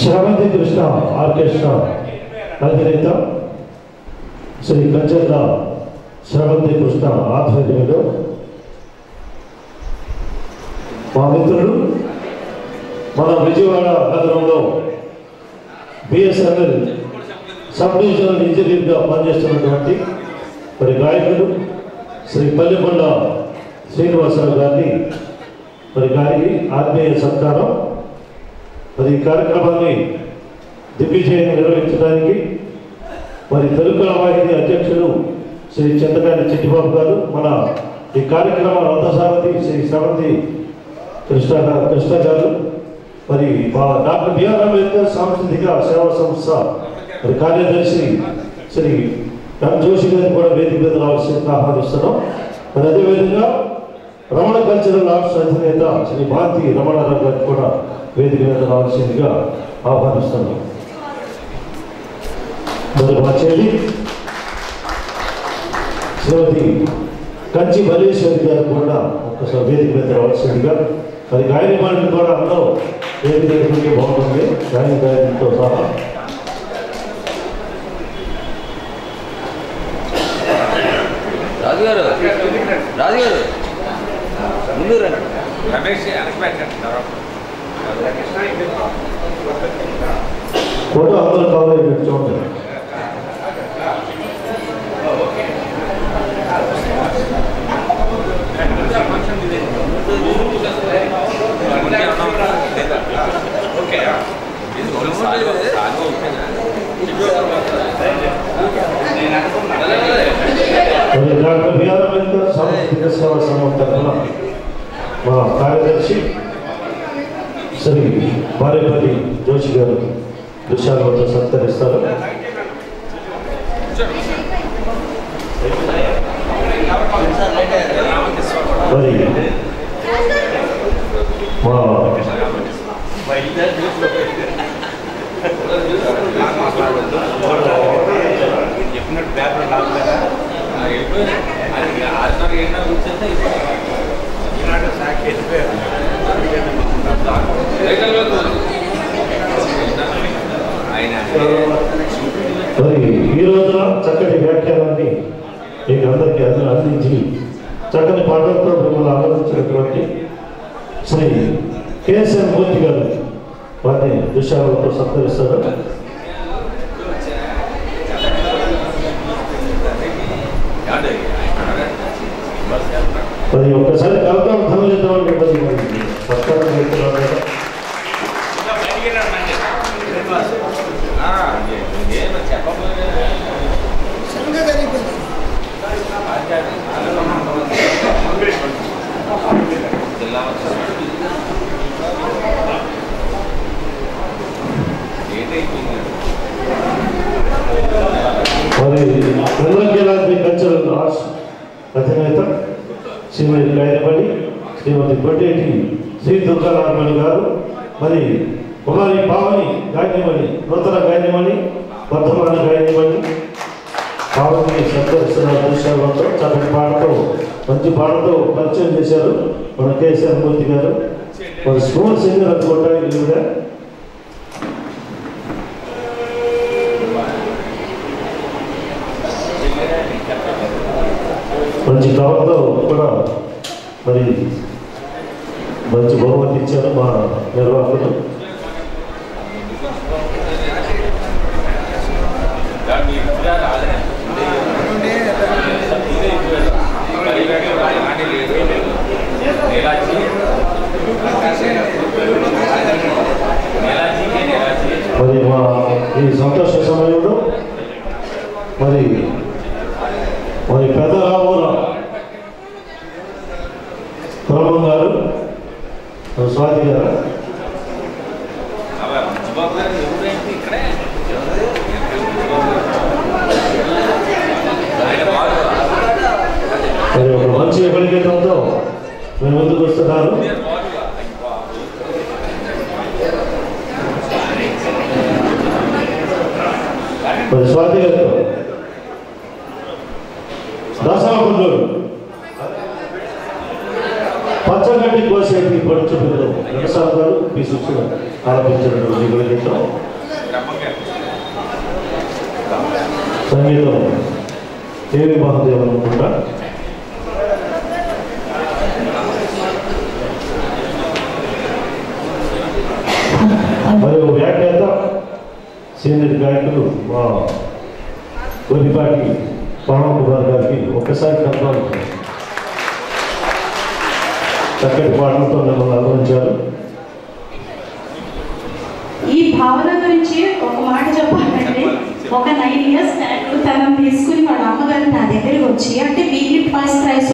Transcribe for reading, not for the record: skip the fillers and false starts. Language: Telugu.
శ్రవంతి కృష్ణ ఆర్కెస్ట్రా అధినేత శ్రీ కంచెల్ల శ్రవంతి కృష్ణ ఆధ్వర్యంలో మా మిత్రులు మన విజయవాడ నగరంలో బిఎస్ఎన్ఎల్ సబ్ డివిజనల్ ఇంజనీర్గా పనిచేస్తున్నటువంటి మరి గాయకులు శ్రీ పల్లెకొండ శ్రీనివాసరావు గారిని మరి గారికి ఆత్మీయ సత్కారం. మరి ఈ కార్యక్రమాన్ని దిగ్విజయంగా నిర్వహించడానికి మరి తెలుగు వాహిని అధ్యక్షులు శ్రీ చంద్రగారి చిట్టిబాబు గారు, మన ఈ కార్యక్రమ రథసారథి శ్రీ శ్రవంతి కృష్ణ గారు, మరి మా డాక్టర్ బిఆర్ అంబేద్కర్ సాంస్కృతిక సేవా సంస్థ మరి కార్యదర్శి శ్రీ ఎం జోషి గారిని కూడా వేదిక మీద రావాల్సిందిగా ఆహ్వానిస్తున్నాం. మరి అదేవిధంగా రమణ కల్చరల్ ఆర్ట్స్ అధినేత శ్రీ భారతి రమణారావు గారికి కూడా వేదిక మీద రావాల్సిందిగా ఆహ్వానిస్తున్నాం. మరి మా చెల్లి శ్రీమతి కంచి మల్లేశ్వరి గారు కూడా ఒక్కసారి వేదిక మీద రావాల్సిందిగా. మరి గాయని మాటలు కూడా అందరూ వేదిక మీద బాగుంటుంది గాయనితో సహా. రాజుగారు ముందు రండి. ఫోటో అందరూ కవర్ అయ్యి చూడండి. డాక్టర్ బిఆర్ అంబేద్కర్ సాంస్కృతిక సేవా సంఘం తరఫున మా కార్యదర్శి శ్రీ బారేపల్లి జోషి గారు దృశ్యాలతో సత్కరిస్తారు. మరి మా చెప్పినట్టు పేపర్ మరి ఈ రోజున చక్కటి వ్యాఖ్యానాన్ని మీకు అందరికీ అందించి చక్కని పాటలతో మిమ్మల్ని ఆనందించినటువంటి శ్రీ కేఎస్ఎన్ మూర్తి గారు వారిని దృశ్యాలతో సత్కరిస్తారు. మరి ఒక్కసారి కవితం ధనలిద్దామని మిమ్మల్ని సత్కారం చేస్తున్నారు కదా. మరి తెలంగాణ కల్చరల్ ఆర్ట్స్ అధినేత శ్రీమతి గాయనమణి శ్రీమతి గొడ్డేటి శ్రీ దుర్గారామణి గారు, మరి కుమారి పావని గాయనమణి, నూతన గాయనమణి, వర్ధమాన గాయనమణి పావని సత్కరిస్తున్న దృశ్యాలతో చక్కటి పాటతో మంచి పాటతో పరిచయం చేశారు మన కేసీఆర్ మూర్తి గారు. మరి స్కూల్ సింగర్ అనుకుంటా ఈవిడ. మంచి కవర్తో కూడా మరి మంచి బహుమతి ఇచ్చారు మా నిర్వాహకులు. మరి మా ఈ సంతోష సమయంలో మరి పెద్ద రామూల బ్రహ్మం గారు, స్వాతి గారు, మరి ఒక మంచి ఎప్పటికేతంతో మేము ముందుకు వస్తున్నారు. మరి స్వాతి గారితో దశాపుల్లోడు పచ్చగడ్డి కోసేటి పడుచు పిల్లలు వ్యవసాయ గారు, పీసెస్ ఆలపించినటువంటి గీతం సంగీతం కేవి మహాదేవ్ అనుకుంటా. మరియు వ్యాఖ్యాత సీనియర్ గాయకులు మా గొల్లిపాటి పవన్ కుమార్ గారికి ఒక్కసారి కర్ణాలు చక్కటి పాటలతో మిమ్మల్ని అలరించారు. ఈ భావన గురించి ఒక మాట చెప్పాలంటే, ఒక 9 years తనను తీసుకుని వాళ్ళ అమ్మగారు నా దగ్గరికి వచ్చి అంటే వీక్లీ ఫస్ట్ ప్రైజ్